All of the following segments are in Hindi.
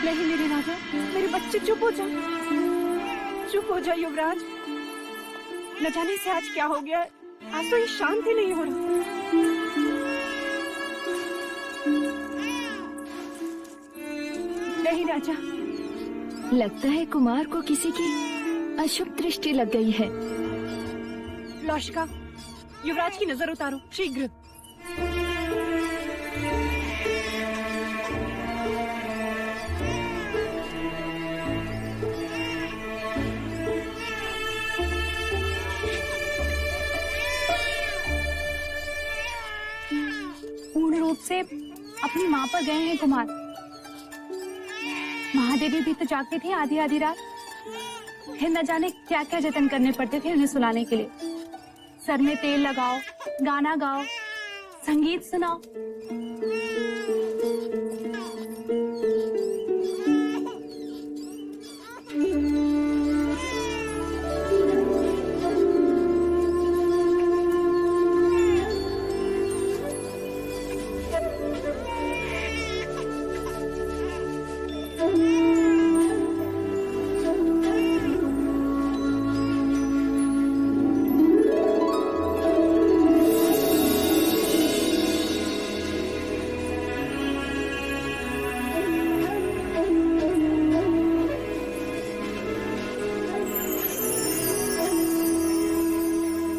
नहीं मेरे राजा, मेरे बच्चे, चुप हो जा, चुप हो जा युवराज। न जाने से आज क्या हो गया, आज तो ये शांत ही नहीं हो रहा। नहीं राजा, लगता है कुमार को किसी की अशुभ दृष्टि लग गई है। लौशिका, युवराज की नजर उतारो शीघ्र। पूर्ण रूप से अपनी माँ पर गए हैं कुमार। महादेवी भी तो जागती थी आधी आधी रात, फिर न जाने क्या क्या जतन करने पड़ते थे उन्हें सुलाने के लिए। सर में तेल लगाओ, गाना गाओ, संगीत सुनाओ।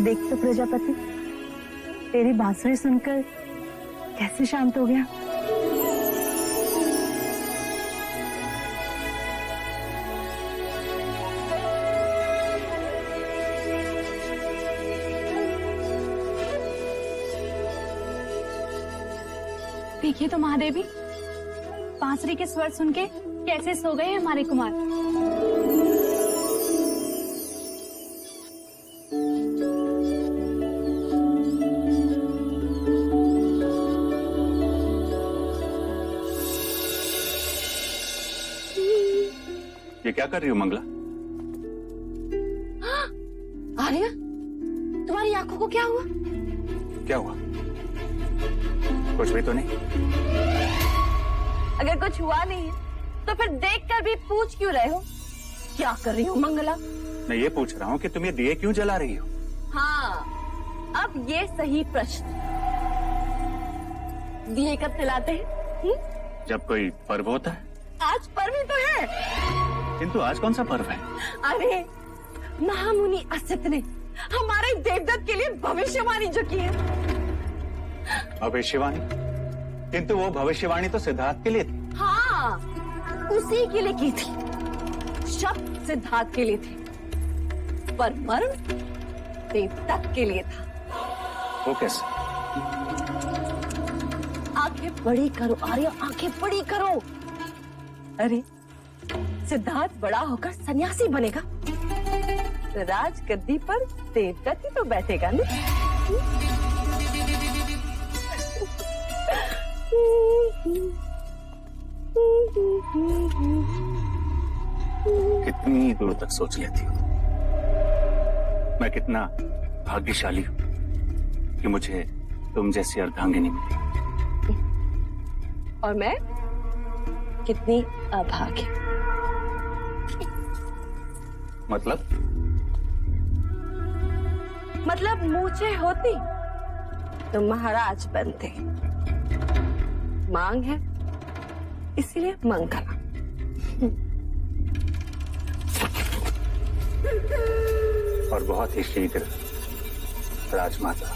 देख तो प्रजापति, तेरी बांसुरी सुनकर कैसे शांत हो गया। देखिए तो महादेवी, बांसुरी के स्वर सुन के कैसे सो गए हमारे कुमार। ये क्या कर रही हो मंगला? आर्या, तुम्हारी आंखों को क्या हुआ? क्या हुआ? कुछ भी तो नहीं। अगर कुछ हुआ नहीं तो फिर देखकर भी पूछ क्यों रहे हो? क्या कर रही हो मंगला? मैं ये पूछ रहा हूँ कि तुम ये दिए क्यों जला रही हो? हाँ, अब ये सही प्रश्न। दिए कब जलाते हैं? जब कोई पर्व होता है। आज पर्व ही तो है। किंतु आज कौन सा पर्व है? अरे, महामुनि असित ने हमारे देवदत्त के लिए भविष्यवाणी जो की है। भविष्यवाणी? किंतु वो भविष्यवाणी तो सिद्धार्थ के लिए थी। हाँ, उसी के लिए की थी। शब्द सिद्धार्थ के लिए थे, पर मर्म देवदत्त के लिए था। वो कैसे? आंखें बड़ी करो आर्य, आंखें बड़ी करो। अरे, सिद्धार्थ बड़ा होकर सन्यासी बनेगा तो राजगद्दी पर देवदत्त ही तो बैठेगा ना। कितनी दूर तक सोच लेती हूँ। मैं कितना भाग्यशाली हूँ कि मुझे तुम जैसी अर्धांगिनी मिली। और मैं कितनी अभागी। मतलब मूछें होती तो महाराज बनते। मांग है इसलिए मंगला। और बहुत ही शीघ्र राजमाता।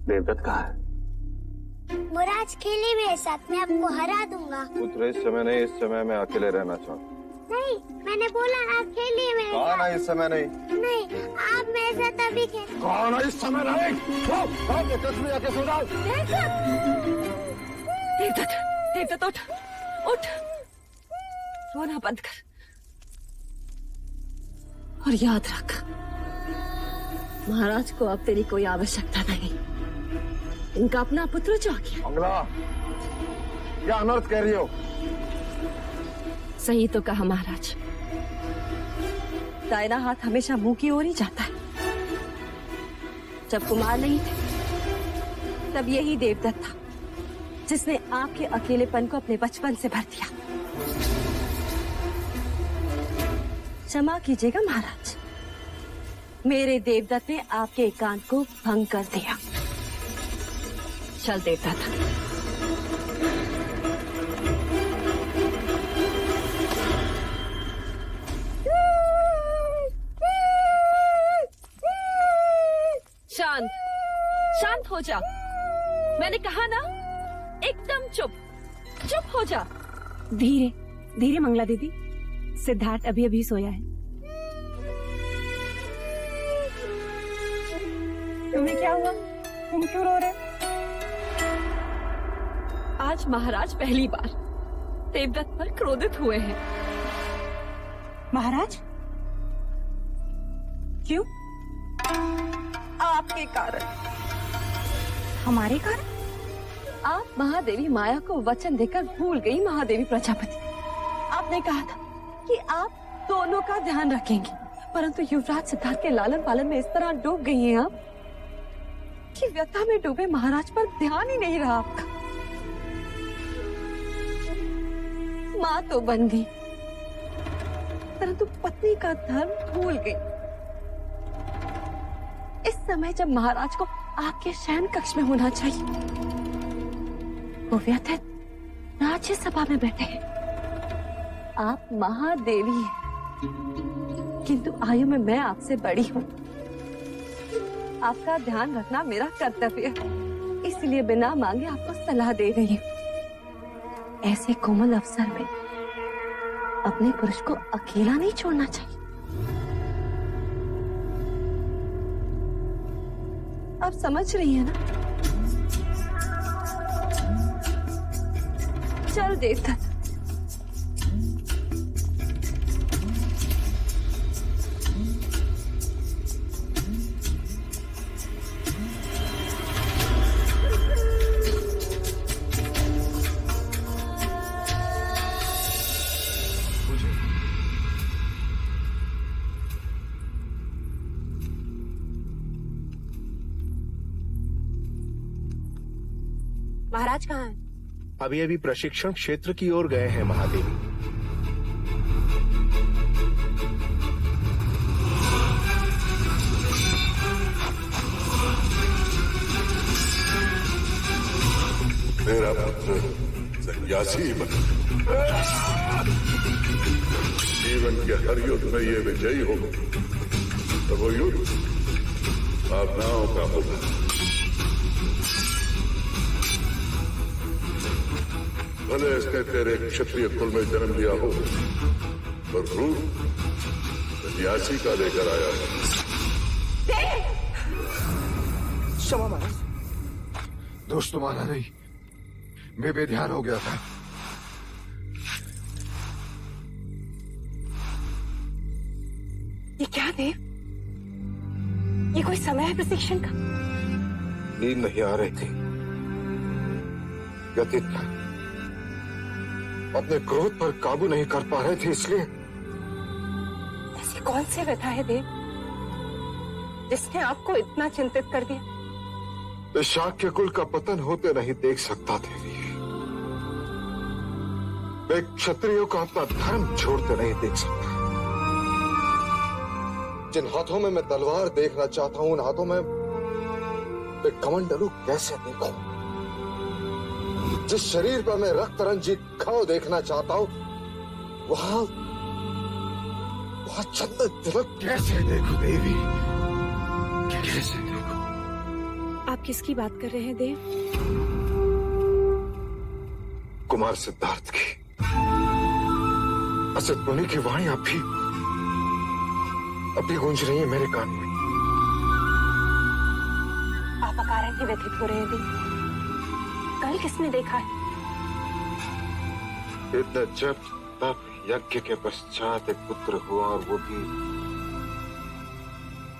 देवदत्त कहाँ है? मुराज खेले मेरे साथ, मैं आपको हरा दूंगा। पुत्र इस समय नहीं, इस समय मैं अकेले रहना चाहता हूँ। नहीं, मैंने बोला आप खेलिए मेरे साथ। कौन है इस समय नहीं? नहीं, आप मेरे साथ अभी खेल। कौन है इस समय नहीं? आके सो जाओ। देवदत्त उठ, उठ, रोना बंद कर और याद रख, महाराज को अब तेरी कोई आवश्यकता नहीं। इनका अपना पुत्र जो आ गया। मंगला, क्या अनर्थ कह रही हो? सही तो कहा महाराज। दाहिना हाथ हमेशा मुंह की ओर ही जाता है। जब कुमार नहीं थे तब यही देवदत्त था जिसने आपके अकेलेपन को अपने बचपन से भर दिया। क्षमा कीजिएगा महाराज, मेरे देवदत्त ने आपके एकांत को भंग कर दिया। चल देवदत्त। शांत शांत हो जा, मैंने कहा ना, एकदम चुप चुप हो जा। धीरे धीरे मंगला दीदी, सिद्धार्थ अभी अभी सोया है। तुम्हें क्या हुआ? तुम क्यों रो रहे? आज महाराज पहली बार देवदत्त पर क्रोधित हुए हैं। महाराज क्यों? आपके कारण। हमारे कारण? आप महादेवी माया को वचन देकर भूल गई महादेवी प्रजापति। आपने कहा था कि आप दोनों का ध्यान रखेंगे, परंतु युवराज सिद्धार्थ के लालन पालन में इस तरह डूब गई हैं आप कि व्यथा में डूबे महाराज पर ध्यान ही नहीं रहा आपका। माँ तो बन गई, परंतु पत्नी का धर्म भूल गई। इस समय जब महाराज को आपके शयन कक्ष में होना चाहिए, वो व्यथित राज्यसभा में बैठे हैं। आप महादेवी हैं, किंतु आयु में मैं आपसे बड़ी हूँ। आपका ध्यान रखना मेरा कर्तव्य है, इसलिए बिना मांगे आपको सलाह दे रही हूँ। ऐसे कोमल अवसर में अपने पुरुष को अकेला नहीं छोड़ना चाहिए। आप समझ रही हैं ना? चल देवदत्त। महाराज कहाँ हैं? अभी अभी प्रशिक्षण क्षेत्र की ओर गए हैं महादेवी। मेरा पुत्र सन्यासी बन जीवन के हर युद्ध में ये विजयी हो, तो वो युद्ध भावनाओं का होगा। भले इसने तेरे क्षत्रिय कुल में जन्म लिया हो, पर रूप सन्यासी का लेकर आया है। क्षमा महाराज, दोस्त तुम्हारा नहीं, मैं बेध्यान हो गया था। ये क्या देव? ये कोई समय है प्रशिक्षण का? नींद नहीं आ रही थी, व्यथित था, अपने क्रोध पर काबू नहीं कर पा रहे थे, इसलिए। ऐसी कौन सी व्यथा है देव जिसने आपको इतना चिंतित कर दिया? इस शाक्य कुल का पतन होते नहीं देख सकता देवी। मैं क्षत्रियों का अपना धर्म छोड़ते नहीं देख सकता। जिन हाथों में मैं तलवार देखना चाहता हूं, उन हाथों में मैं कमंडलू कैसे देखूं? जिस शरीर पर मैं रक्त रंजित घाव देखना चाहता हूं, वहां चंदन तिलक कैसे देखूं देवी? कैसे देखूं? आप किसकी बात कर रहे हैं देव? कुमार सिद्धार्थ की, असत मुनि की वाणी अभी गूंज रही है मेरे कान में। आप अकारण ही व्यथित हो रहे हैं देव। कल किसने देखा है? इतना जब तब यज्ञ के पश्चात एक पुत्र हुआ, और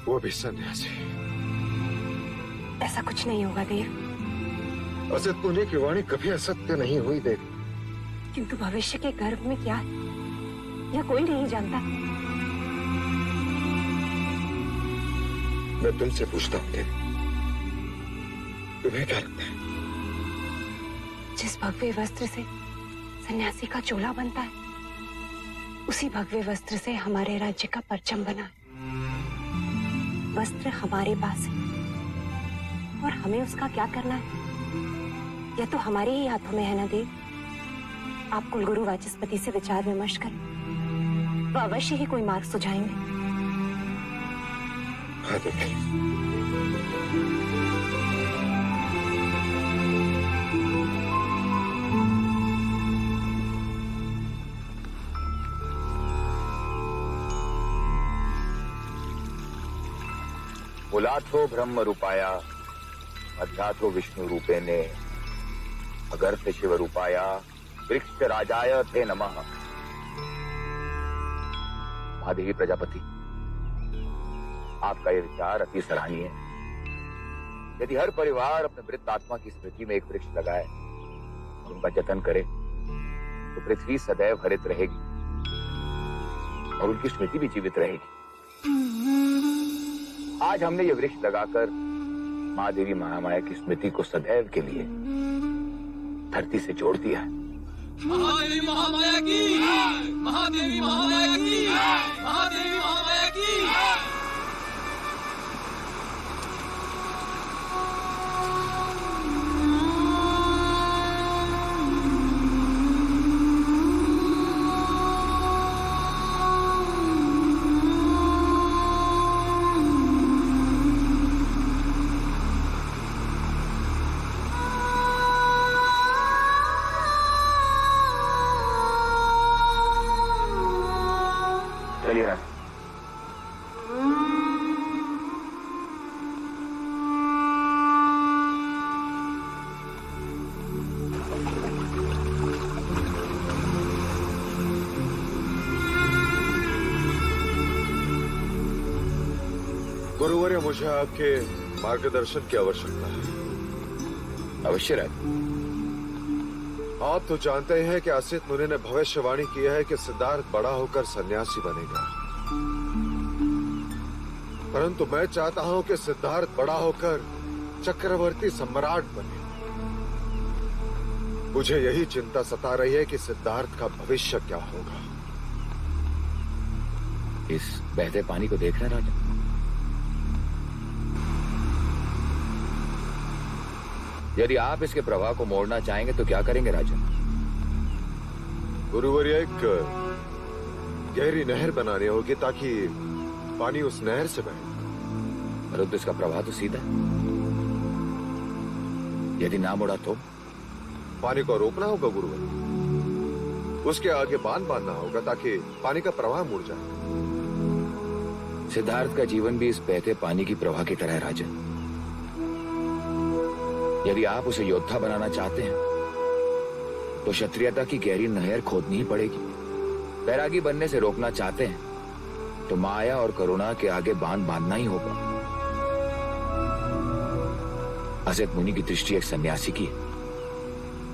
वो भी सन्यासी। ऐसा कुछ नहीं होगा देव। असत मुनि की वाणी कभी असत्य नहीं हुई देव। किंतु भविष्य के गर्भ में क्या है, यह कोई नहीं जानता। मैं तुमसे पूछता हूं देवी, तुम्हें क्या लगता है जिस भगवे वस्त्र से सन्यासी का चोला बनता है, उसी भगवे वस्त्र से हमारे राज्य का परचम बना है। वस्त्र हमारे पास है और हमें उसका क्या करना है, यह तो हमारे ही हाथों में है ना देव। आप कुलगुरु वाचस्पति से विचार विमर्श करें, वह अवश्य ही कोई मार्ग सुझाएंगे। हाँ देखिए, मूलाथो ब्रह्म रूपाया मध्याथो विष्णु रूपेणे अगर्थ शिव रूपाया वृक्ष राजाय थे नमः। महादेवी प्रजापति, आपका यह विचार अति सराहनीय है। यदि हर परिवार अपने मृत आत्मा की स्मृति में एक वृक्ष लगाए और उनका जतन करे तो पृथ्वी सदैव हरित रहेगी और उनकी स्मृति भी जीवित रहेगी। आज हमने ये वृक्ष लगाकर माँ देवी महामाया की स्मृति को सदैव के लिए धरती से जोड़ दिया है। महादेवी महामाया की, महादेवी महामाया की, महादेवी महामाया की। गुरुवर्य, मुझे आपके मार्गदर्शन की आवश्यकता है। अवश्य राज। आप तो जानते हैं कि असित मुनि ने भविष्यवाणी की है कि सिद्धार्थ बड़ा होकर सन्यासी बनेगा, परंतु मैं चाहता हूं कि सिद्धार्थ बड़ा होकर चक्रवर्ती सम्राट बने। मुझे यही चिंता सता रही है कि सिद्धार्थ का भविष्य क्या होगा। इस बहते पानी को देख रहे हैं राजा? यदि आप इसके प्रवाह को मोड़ना चाहेंगे तो क्या करेंगे राजा? गुरुवर्य, एक गहरी नहर बनानी होगी ताकि पानी उस नहर से बहे। परंतु इसका प्रवाह तो सीधा है। यदि ना मुड़ा तो पानी को रोकना होगा गुरुवर्य। उसके आगे बांध बांधना होगा ताकि पानी का प्रवाह मुड़ जाए। सिद्धार्थ का जीवन भी इस बहते पानी की प्रवाह की तरह है राजा। यदि आप उसे योद्धा बनाना चाहते हैं तो क्षत्रियता की गहरी नहर खोदनी ही पड़ेगी। बैरागी बनने से रोकना चाहते हैं तो माया और करुणा के आगे बांध बांधना ही होगा। असित मुनि की दृष्टि एक सन्यासी की है,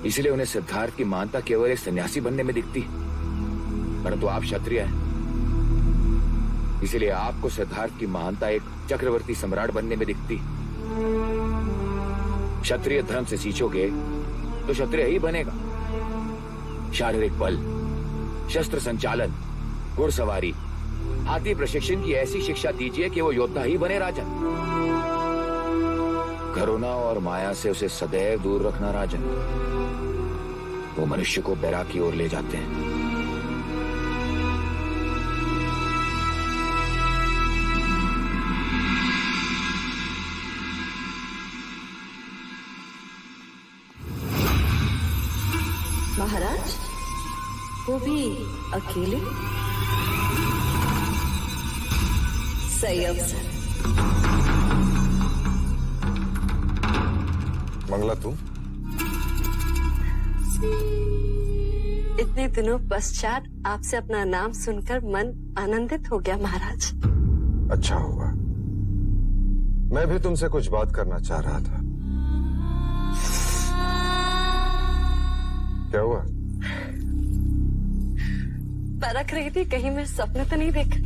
इसलिए उन्हें सिद्धार्थ की महानता केवल एक सन्यासी बनने में दिखती है। परंतु आप क्षत्रिय हैं, इसलिए आपको सिद्धार्थ की महानता एक चक्रवर्ती सम्राट बनने में दिखती है। क्षत्रिय धर्म से सींचोगे तो क्षत्रिय ही बनेगा। शारीरिक बल, शस्त्र संचालन, घुड़सवारी, हाथी प्रशिक्षण की ऐसी शिक्षा दीजिए कि वो योद्धा ही बने राजन। करुणा और माया से उसे सदैव दूर रखना राजन। वो मनुष्य को बैराग की ओर ले जाते हैं। महाराज, वो भी अकेले? सही अवसर। मंगला, तू इतने दिनों पश्चात आपसे अपना नाम सुनकर मन आनंदित हो गया महाराज। अच्छा हुआ। मैं भी तुमसे कुछ बात करना चाह रहा था। क्या हुआ? परख रही थी कहीं मैं सपने तो नहीं देखा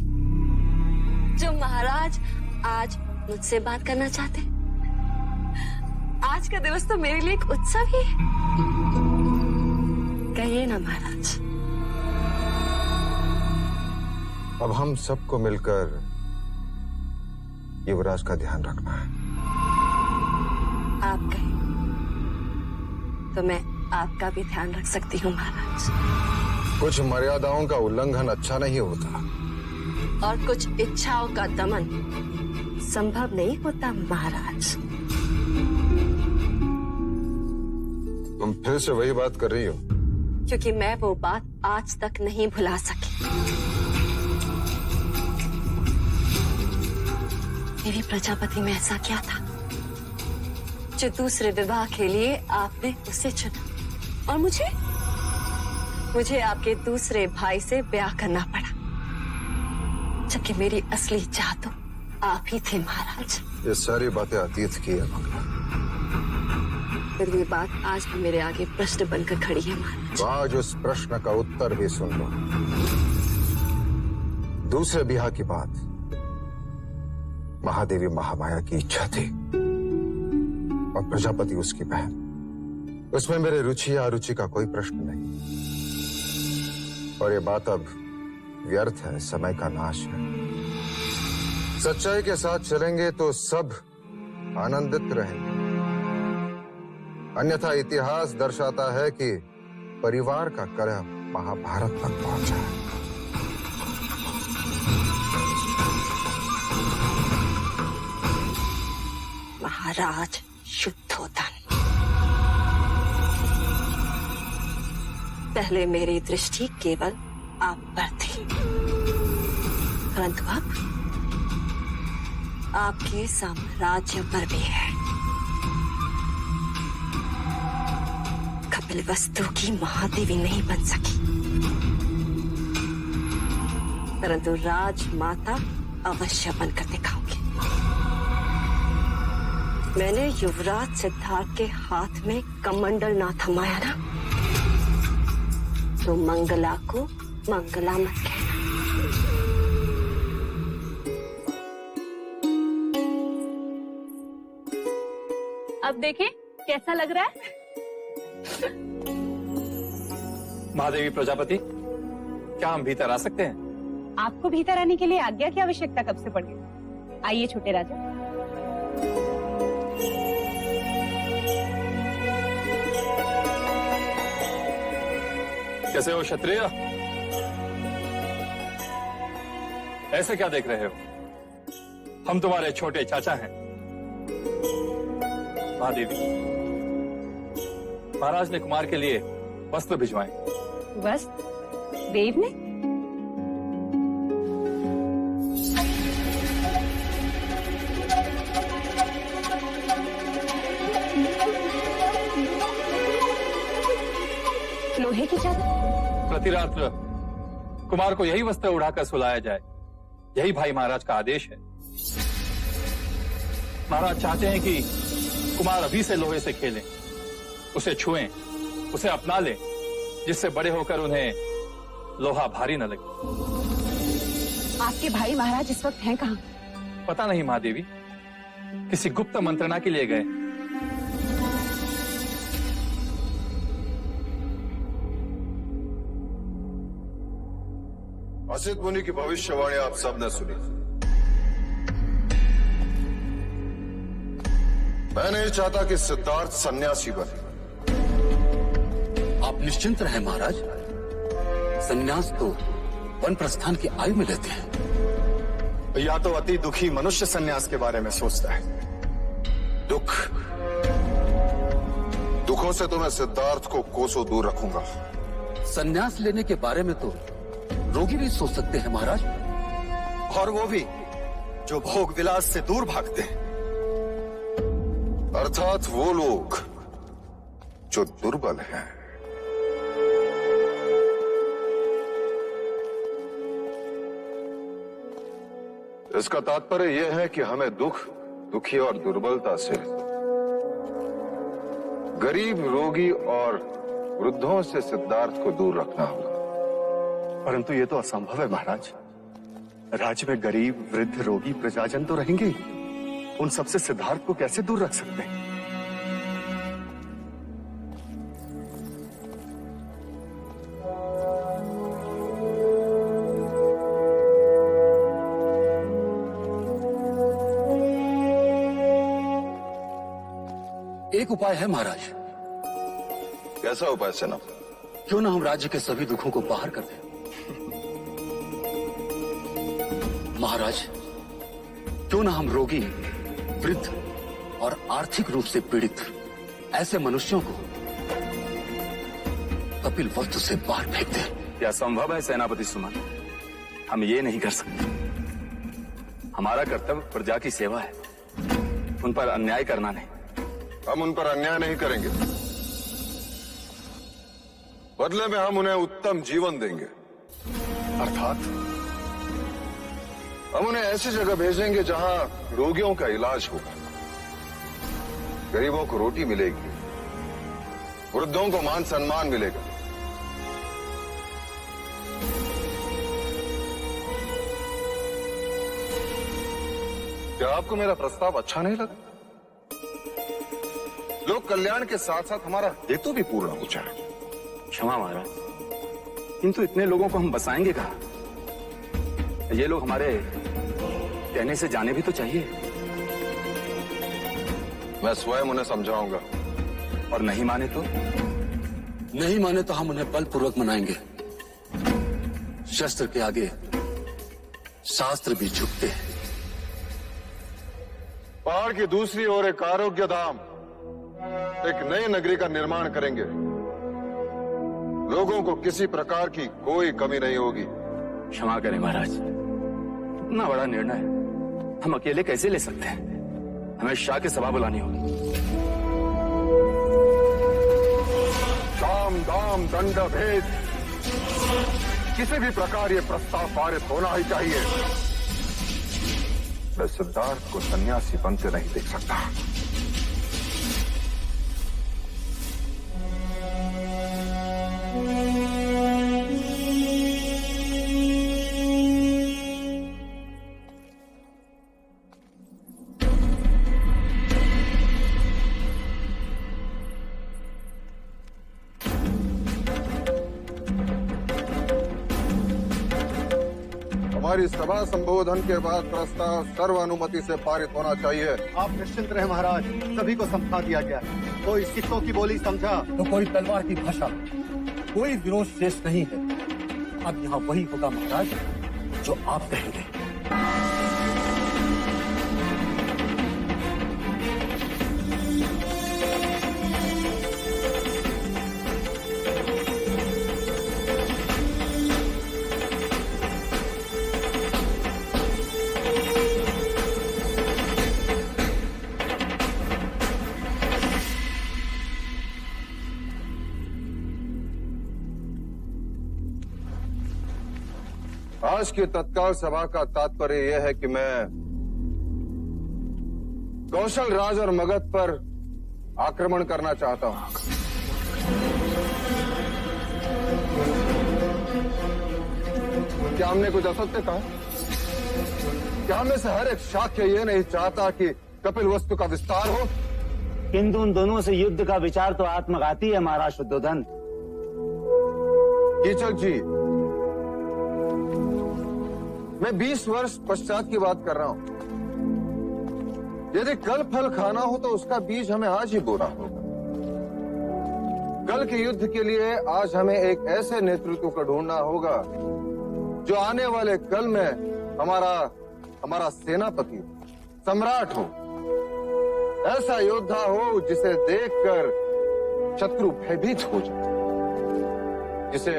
जो महाराज आज मुझसे बात करना चाहते। आज का दिवस तो मेरे लिए एक उत्सव ही है। कहिए ना महाराज। अब हम सबको मिलकर युवराज का ध्यान रखना है। आप कहें तो मैं आपका भी ध्यान रख सकती हूँ महाराज। कुछ मर्यादाओं का उल्लंघन अच्छा नहीं होता और कुछ इच्छाओं का दमन संभव नहीं होता महाराज। तुम फिर से वही बात कर रही हो? क्योंकि मैं वो बात आज तक नहीं भुला सकी। देवी प्रजापति में ऐसा क्या था जो दूसरे विवाह के लिए आपने उसे चुना और मुझे आपके दूसरे भाई से ब्याह करना पड़ा, जबकि मेरी असली चाह तो आप ही थे महाराज। ये सारी बातें अतीत की है मंगला। फिर ये बात आज भी मेरे आगे प्रश्न बनकर खड़ी है महाराज। आज उस प्रश्न का उत्तर भी सुन लो। दूसरे ब्याह की बात महादेवी महामाया की इच्छा थी और प्रजापति उसकी बहन। उसमें मेरे रुचि या अरुचि का कोई प्रश्न नहीं और ये बात अब व्यर्थ है, समय का नाश है। सच्चाई के साथ चलेंगे तो सब आनंदित रहेंगे, अन्यथा इतिहास दर्शाता है कि परिवार का कलह महाभारत तक पहुंचा है। महाराज शुद्धोदन, पहले मेरी दृष्टि केवल आप पर थी, परंतु अब आपके साम्राज्य पर भी है। कपिलवस्तु की महादेवी नहीं बन सकी, परंतु राजमाता अवश्य बनकर दिखाऊंगी। मैंने युवराज सिद्धार्थ के हाथ में कमंडल ना थमाया ना, तो मंगला को मंगला मत कहना। अब देखें कैसा लग रहा है। महादेवी प्रजापति, क्या हम भीतर आ सकते हैं? आपको भीतर आने के लिए आज्ञा की आवश्यकता कब से पड़ गई? आइए छोटे राजा। कैसे हो क्षत्रिय? ऐसे क्या देख रहे हो? हम तुम्हारे छोटे चाचा हैं। महादेवी, महाराज ने कुमार के लिए वस्त्र भिजवाए। वस्त्र? देव ने? लोहे की चादर? प्रतिरात्र कुमार को यही वस्त्र उड़ाकर सुलाया जाए, यही भाई महाराज का आदेश है। महाराज चाहते हैं कि कुमार अभी से लोहे से खेलें, उसे छुएं, उसे अपना लें, जिससे बड़े होकर उन्हें लोहा भारी न लगे। आपके भाई महाराज इस वक्त हैं कहाँ? पता नहीं महादेवी, किसी गुप्त मंत्रणा के लिए गए। असित मुनि की भविष्यवाणी आप सब ने सुनी। मैं नहीं चाहता कि सिद्धार्थ सन्यासी बने। आप निश्चिंत रहें महाराज, सन्यास तो वन प्रस्थान की आयु में लेते हैं। या तो अति दुखी मनुष्य सन्यास के बारे में सोचता है। दुखों से तो मैं सिद्धार्थ को कोसों दूर रखूंगा। सन्यास लेने के बारे में तो रोगी भी सोच सकते हैं महाराज, और वो भी जो भोग विलास से दूर भागते हैं। अर्थात वो लोग जो दुर्बल हैं। इसका तात्पर्य यह है कि हमें दुखी और दुर्बलता से, गरीब, रोगी और वृद्धों से सिद्धार्थ को दूर रखना होगा। परंतु ये तो असंभव है महाराज। राज्य में गरीब, वृद्ध, रोगी, प्रजाजन तो रहेंगे ही। उन सबसे सिद्धार्थ को कैसे दूर रख सकते हैं? एक उपाय है महाराज। कैसा उपाय सेनापति? क्यों ना हम राज्य के सभी दुखों को बाहर कर दें। महाराज, क्यों ना हम रोगी, वृद्ध और आर्थिक रूप से पीड़ित ऐसे मनुष्यों को कपिल वस्तु से बाहर फेंक दें। यह संभव है सेनापति सुमन, हम ये नहीं कर सकते। हमारा कर्तव्य प्रजा की सेवा है, उन पर अन्याय करना नहीं। हम उन पर अन्याय नहीं करेंगे, बदले में हम उन्हें उत्तम जीवन देंगे। अर्थात हम उन्हें ऐसी जगह भेजेंगे जहां रोगियों का इलाज होगा, गरीबों को रोटी मिलेगी, वृद्धों को मान सम्मान मिलेगा। क्या आपको मेरा प्रस्ताव अच्छा नहीं लगा? लोक कल्याण के साथ साथ हमारा हेतु भी पूर्ण हो जाए। क्षमा महाराज, किंतु इतने लोगों को हम बसाएंगे कहाँ? ये लोग हमारे कहने से जाने भी तो चाहिए। मैं स्वयं उन्हें समझाऊंगा। और नहीं माने तो? नहीं माने तो हम उन्हें बलपूर्वक मनाएंगे। शस्त्र के आगे शास्त्र भी झुकते हैं। पहाड़ की दूसरी ओर एक आरोग्य धाम, एक नई नगरी का निर्माण करेंगे। लोगों को किसी प्रकार की कोई कमी नहीं होगी। क्षमा करें महाराज, इतना बड़ा निर्णय हम अकेले कैसे ले सकते हैं? हमें शाह की सभा बुलानी होगी। साम दाम दंड भेद, किसी भी प्रकार ये प्रस्ताव पारित होना ही चाहिए। मैं सिद्धार्थ को सन्यासी बनते नहीं देख सकता। हमारी सभा संबोधन के बाद प्रस्ताव सर्वानुमति से पारित होना चाहिए। आप निश्चिंत रहे महाराज, सभी को समझा दिया गया। कोई सिक्कों की बोली समझा तो कोई तलवार की भाषा, कोई विरोध शेष नहीं है। अब यहाँ वही होगा महाराज जो आप कहेंगे। आज की तत्काल सभा का तात्पर्य यह है कि मैं कौशल राज और मगध पर आक्रमण करना चाहता हूं। क्या हमने कुछ असत्य कहा? क्या हमें से हर एक शाक्य ये नहीं चाहता कि कपिल वस्तु का विस्तार हो? किंतु उन दोनों से युद्ध का विचार तो आत्मघाती है महाराज शुद्धोधन। कीचक जी, मैं 20 वर्ष पश्चात की बात कर रहा हूं। यदि कल फल खाना हो तो उसका बीज हमें आज ही बोना होगा। कल के युद्ध के लिए आज हमें एक ऐसे नेतृत्व को ढूंढना होगा जो आने वाले कल में हमारा सेनापति हो, सम्राट हो, ऐसा योद्धा हो जिसे देखकर शत्रु भयभीत हो जाए, जिसे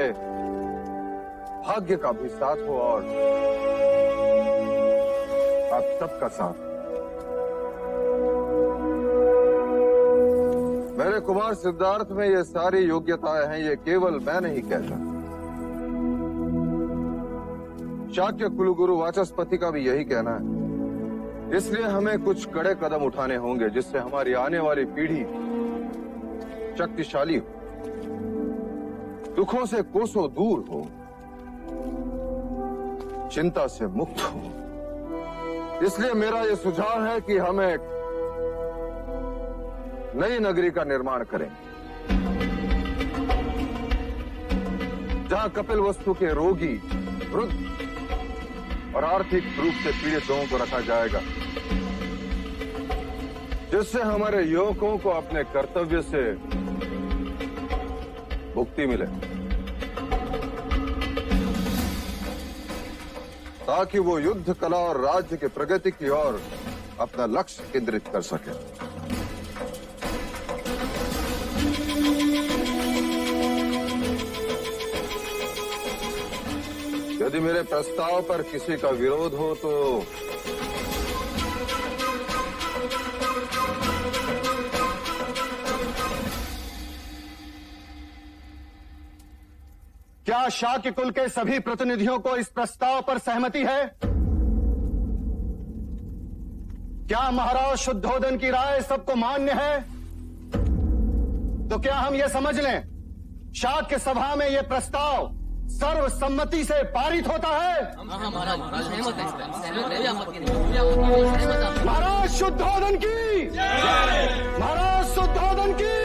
भाग्य का भी साथ हो और आप सबका साथ। मेरे कुमार सिद्धार्थ में ये सारी योग्यताएं हैं, ये केवल मैं नहीं कहता। शाक्य कुलगुरु वाचस्पति का भी यही कहना है। इसलिए हमें कुछ कड़े कदम उठाने होंगे जिससे हमारी आने वाली पीढ़ी शक्तिशाली हो, दुखों से कोसों दूर हो, चिंता से मुक्त हो। इसलिए मेरा यह सुझाव है कि हम एक नई नगरी का निर्माण करें जहां कपिल वस्तु के रोगी, वृद्ध और आर्थिक रूप से पीड़ित लोगों को रखा जाएगा, जिससे हमारे युवकों को अपने कर्तव्य से मुक्ति मिले, ताकि वो युद्ध कला और राज्य की प्रगति की ओर अपना लक्ष्य केंद्रित कर सके। यदि मेरे प्रस्ताव पर किसी का विरोध हो तो क्या शाक्य कुल के सभी प्रतिनिधियों को इस प्रस्ताव पर सहमति है? क्या महाराज शुद्धोदन की राय सबको मान्य है? तो क्या हम ये समझ लें, शाक्य सभा में यह प्रस्ताव सर्वसम्मति से पारित होता है? महाराज शुद्धोदन की, महाराज शुद्धोदन की,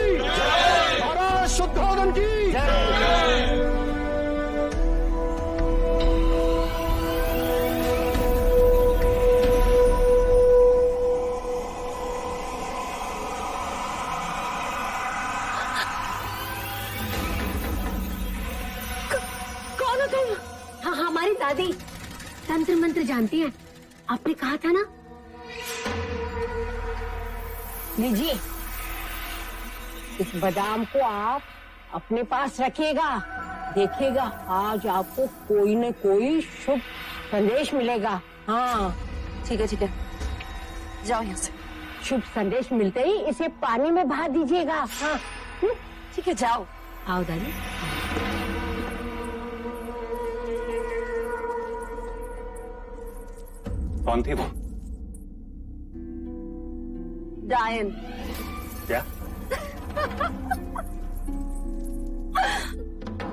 महाराज शुद्धोदन की। हमारी दादी तंत्र मंत्र जानती है, आपने कहा था ना। लीजिए, इस बादाम को आप अपने पास रखिएगा, देखिएगा आज आपको कोई न कोई शुभ संदेश मिलेगा। हाँ ठीक है ठीक है, जाओ यहाँ से। शुभ संदेश मिलते ही इसे पानी में बहा दीजिएगा। हाँ ठीक है, जाओ। आओ दादी। कौन थी वो? डायन। क्या?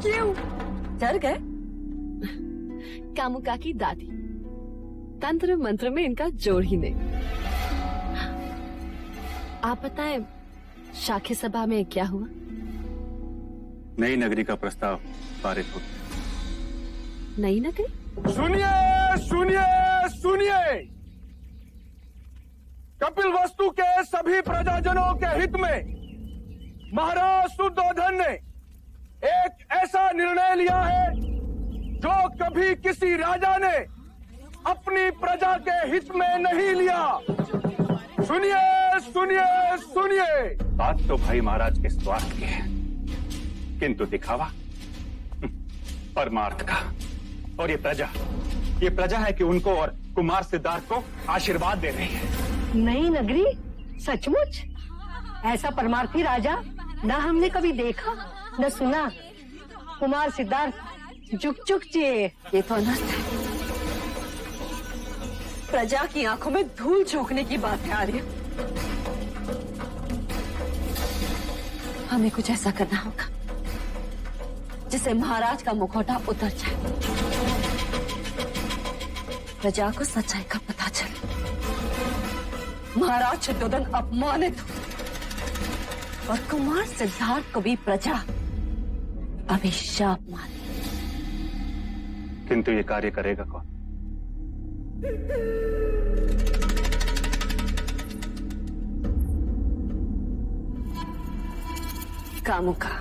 क्यों डर गए? कामुका की दादी, तंत्र मंत्र में इनका जोड़ ही नहीं। आप बताएं, शाक्य सभा में क्या हुआ? नई नगरी का प्रस्ताव पारित हो। नई नगरी? सुनिए सुनिए सुनिए, कपिल वस्तु के सभी प्रजाजनों के हित में महाराज शुद्धोधन ने एक ऐसा निर्णय लिया है जो कभी किसी राजा ने अपनी प्रजा के हित में नहीं लिया। सुनिए सुनिए सुनिए। बात तो भाई महाराज के स्वार्थ की है, किंतु दिखावा परमार्थ का। और ये प्रजा है कि उनको और कुमार सिद्धार्थ को आशीर्वाद दे रही है। नई नगरी? सचमुच? ऐसा परमार्थी राजा न हमने कभी देखा न सुना। कुमार सिद्धार्थ जुक जुक जिए। ये तो अनर्थ है, प्रजा की आंखों में धूल झोंकने की बात है आर्य। हमें कुछ ऐसा करना होगा जिससे महाराज का मुखौटा उतर जाए, प्रजा को सच्चाई का पता चले, महाराज शुद्धोधन अपमानित हो और कुमार सिद्धार्थ को भी प्रजा अभिशाप माने। किंतु ये कार्य करेगा कौन? कामुका।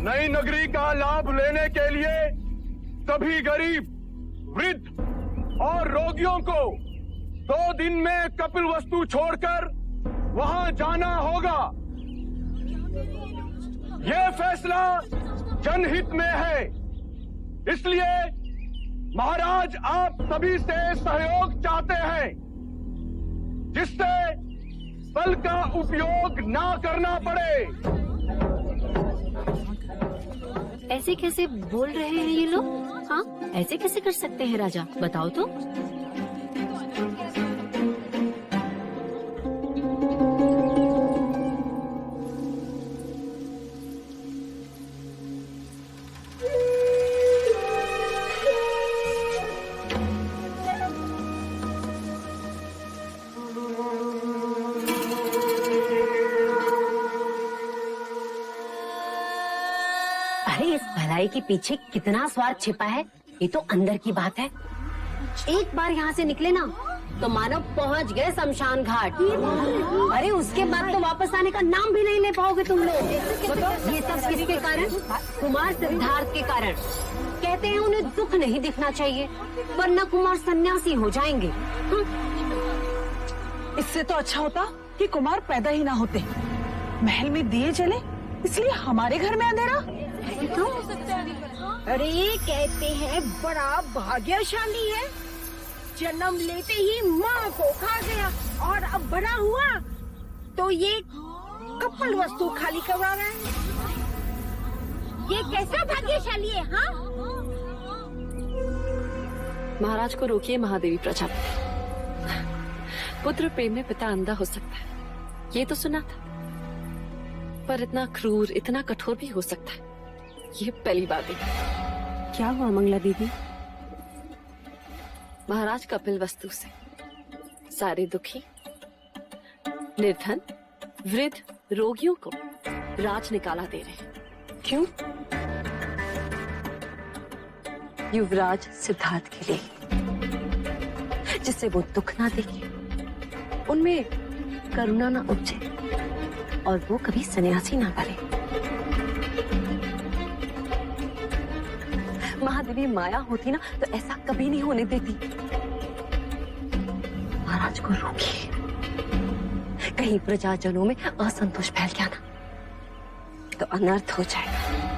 नई नगरी का लाभ लेने के लिए सभी गरीब, वृद्ध और रोगियों को 2 दिन में कपिल वस्तु छोड़कर वहां जाना होगा। यह फैसला जनहित में है, इसलिए महाराज आप सभी से सहयोग चाहते हैं जिससे बल का उपयोग ना करना पड़े। ऐसे कैसे बोल रहे हैं ये लोग? हाँ, ऐसे कैसे कर सकते हैं राजा, बताओ तो। इस भलाई के पीछे कितना स्वार्थ छिपा है, ये तो अंदर की बात है। एक बार यहाँ से निकले ना, तो मानो पहुंच गए शमशान घाट। अरे उसके बाद तो वापस आने का नाम भी नहीं ले पाओगे तुम लोग। ये सब किसके कारण? कुमार सिद्धार्थ के कारण। कहते हैं उन्हें दुख नहीं दिखना चाहिए, वरना कुमार सन्यासी हो जाएंगे। इससे तो अच्छा होता कि कुमार पैदा ही ना होते। महल में दिए जले, इसलिए हमारे घर में अंधेरा। अरे कहते हैं बड़ा भाग्यशाली है, जन्म लेते ही माँ को खा गया और अब बड़ा हुआ तो ये कपल वस्तु खाली करवा रहा है। ये कैसा भाग्यशाली है? हाँ, महाराज को रोकिए महादेवी प्रजापति। पुत्र प्रेम में पिता अंधा हो सकता है, ये तो सुना था, पर इतना क्रूर, इतना कठोर भी हो सकता है, ये पहली बात है। क्या हुआ मंगला दीदी? महाराज कपिल वस्तु से सारे दुखी, निर्धन, वृद्ध, रोगियों को राज निकाला दे रहे हैं। क्यों? युवराज सिद्धार्थ के लिए, जिससे वो दुख ना देखे, उनमें करुणा ना उपजे और वो कभी सन्यासी ना बने। महादेवी माया होती ना तो ऐसा कभी नहीं होने देती। महाराज को रोकिए, कहीं प्रजाजनों में असंतोष फैल गया ना तो अनर्थ हो जाएगा।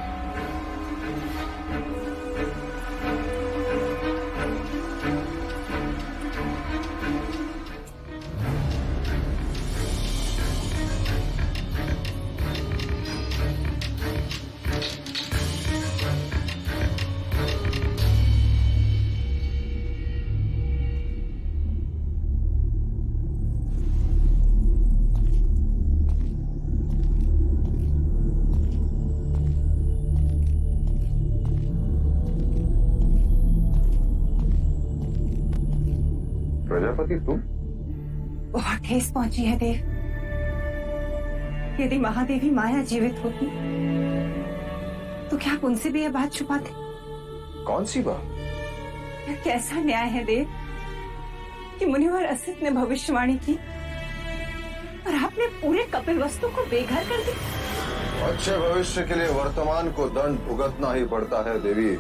प्रजापति तुम? बहुत ठेस पहुंची है देव। यदि महादेवी माया जीवित होती तो क्या आप उनसे भी यह बात छुपाते? कौन सी बात? यह कैसा न्याय है देव कि मुनिवर असित ने भविष्यवाणी की और आपने पूरे कपिल वस्तु को बेघर कर दिया। अच्छे भविष्य के लिए वर्तमान को दंड भुगतना ही पड़ता है देवी।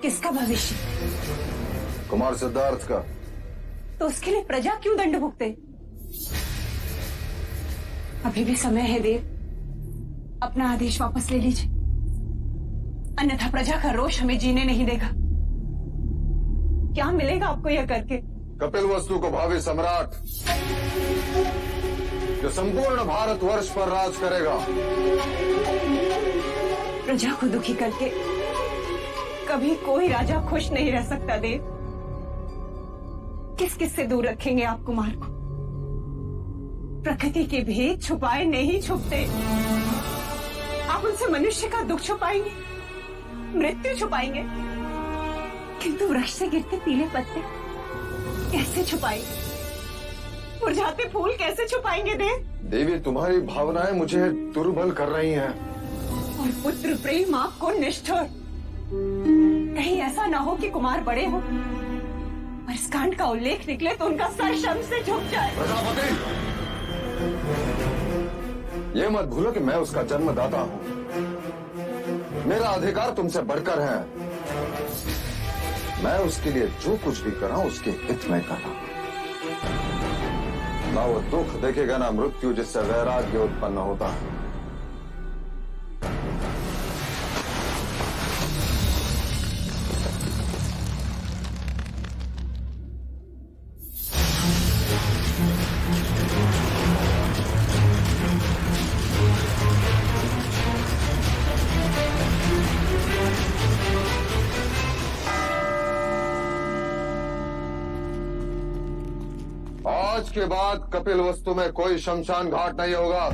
किसका भविष्य? कुमार सिद्धार्थ का। तो उसके लिए प्रजा क्यों दंड भुगते? अभी भी समय है देव, अपना आदेश वापस ले लीजिए, अन्यथा प्रजा का रोष हमें जीने नहीं देगा। क्या मिलेगा आपको यह करके? कपिल वस्तु को भावी सम्राट, जो संपूर्ण भारतवर्ष पर राज करेगा। प्रजा को दुखी करके कभी कोई राजा खुश नहीं रह सकता देव। किस किस से दूर रखेंगे आप कुमार को? प्रकृति के भेद छुपाए नहीं छुपते। आप उनसे मनुष्य का दुख छुपाएंगे, मृत्यु छुपाएंगे, किंतु वृक्ष से गिरते पीले पत्ते कैसे छुपाएंगे? मुरझाते फूल कैसे छुपाएंगे देव? देवी तुम्हारी भावनाएं मुझे दुर्बल कर रही हैं। और पुत्र प्रेम आपको निष्ठुर। कहीं ऐसा ना हो कि कुमार बड़े हो और इस कांड का उल्लेख निकले तो उनका सर शर्म से झुक जाए। प्रजापति, ये मत भूलो कि मैं उसका जन्मदाता हूँ। मेरा अधिकार तुमसे बढ़कर है। मैं उसके लिए जो कुछ भी कर रहा हूं उसके हित में कर रहा हूं। ना वो दुख देखेगा ना मृत्यु, जिससे वैराग्य उत्पन्न होता है। आज के बाद कपिल वस्तु में कोई शमशान घाट नहीं होगा,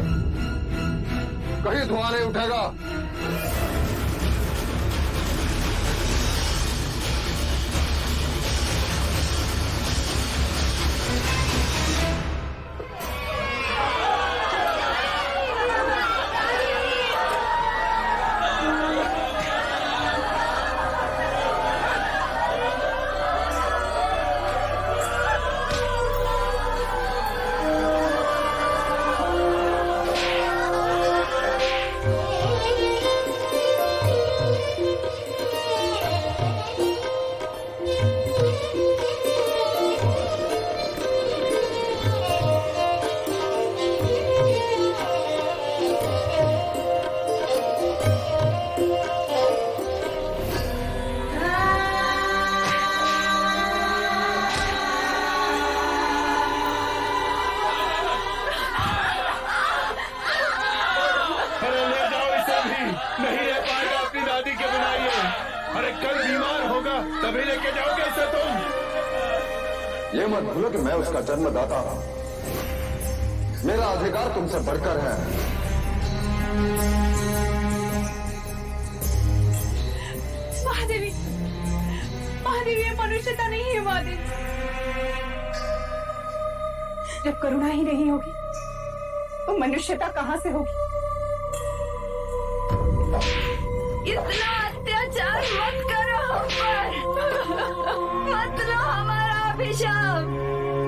कहीं धुआं नहीं उठेगा। कभी लेके जाओगे इसे तुम? ये मत भूलो कि मैं उसका जन्मदाता हूं। मेरा अधिकार तुमसे बढ़कर है। महादेवी, महादेवी, ये मनुष्यता नहीं है महादेवी। जब करुणा ही नहीं होगी तो मनुष्यता कहां से होगी? इतना अत्याचार मत करो हम पर, मत लो हमारा अभिशाप।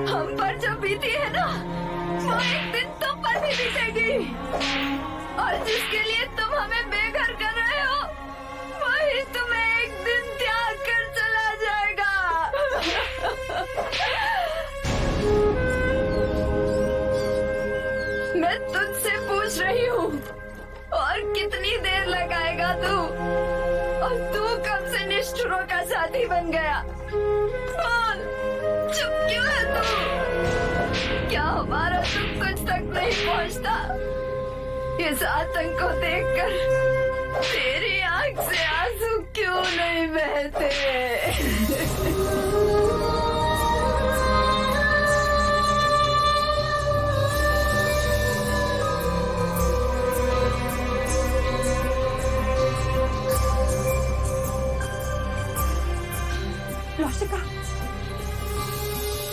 हम पर जो बीती है ना, वो एक दिन तुम पर भी बीतेगी। और जिसके लिए तुम हमें बेघर कर रहे हो, वही तुम्हें एक दिन त्याग कर चला जाएगा। मैं तुझसे पूछ रही हूँ, और कितनी देर लगाएगा तू? और तू कब से निष्ठुरों का साथी बन गया? बोल, चुप क्यों है तू? क्या हमारा दुख कुछ तक नहीं पहुँचता? इस आतंक को देखकर तेरी आंख से आंसू क्यों नहीं बहते?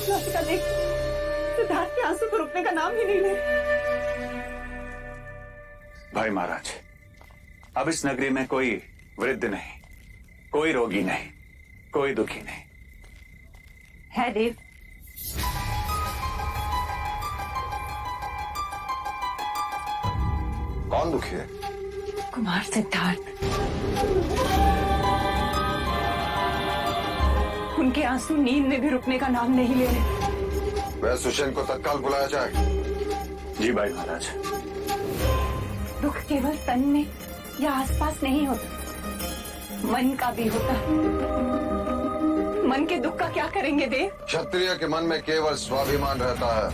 लौशिका देख, सिद्धार्थ के आंसू तो रुकने का नाम ही नहीं ले। भाई महाराज, अब इस नगरी में कोई वृद्ध नहीं, कोई रोगी नहीं, कोई दुखी नहीं है देव। कौन दुखी है? कुमार सिद्धार्थ। उनके आंसू नींद में भी रुकने का नाम नहीं ले रहे। वह सुषेण को तत्काल बुलाया जाए। जी भाई महाराज। दुख केवल तन में या आसपास नहीं होता, मन का भी होता। मन के दुख का क्या करेंगे देव? क्षत्रिय के मन में केवल स्वाभिमान रहता है,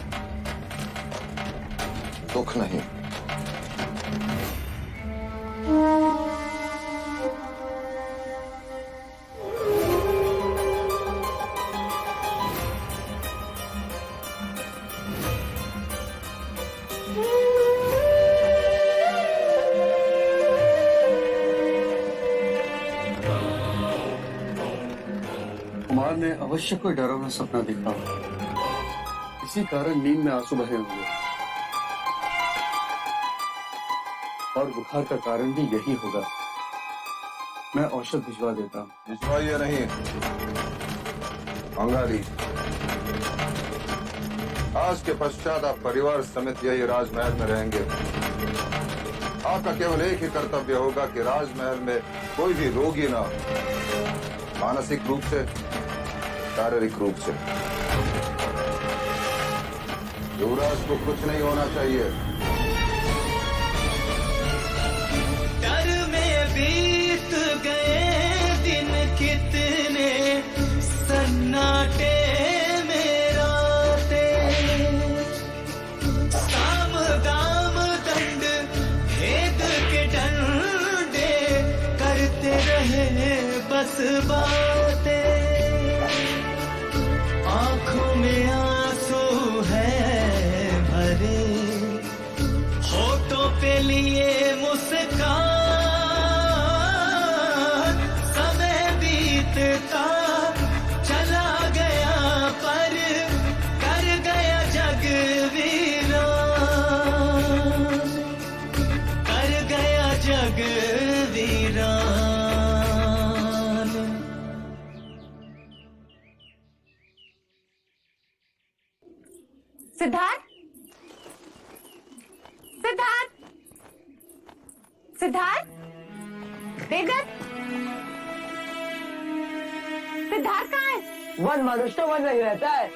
दुख नहीं। कुमार ने अवश्य कोई डरावना सपना देखा होगा, इसी कारण नींद में आंसू बहे होंगे। और बुखार का कारण भी यही होगा। मैं औषध भिजवा देता हूँ। भिजवाइए नहीं, अंगारी। आज के पश्चात आप परिवार समेत यही राजमहल में रहेंगे। आपका केवल एक ही कर्तव्य होगा कि राजमहल में कोई भी रोगी ना हो, मानसिक रूप से, शारीरिक रूप से। युवराज को कुछ नहीं होना चाहिए। डर में बीत गए दिन कितने, सन्नाटे में रातें। साम दाम दंड भेद के डंडे करते रहे बस बातें। आंखों में आंसू है भरे, होठों पे लिए मुस्कान। समय बीतता चला गया पर कर गया जग वीरान, कर गया जग वीरान। सिद्धार्थ, सिद्धार्थ, सिद्धार्थ, देवदत्त, सिद्धार्थ कहाँ है? वन मनुष्य तो वन नहीं रहता है।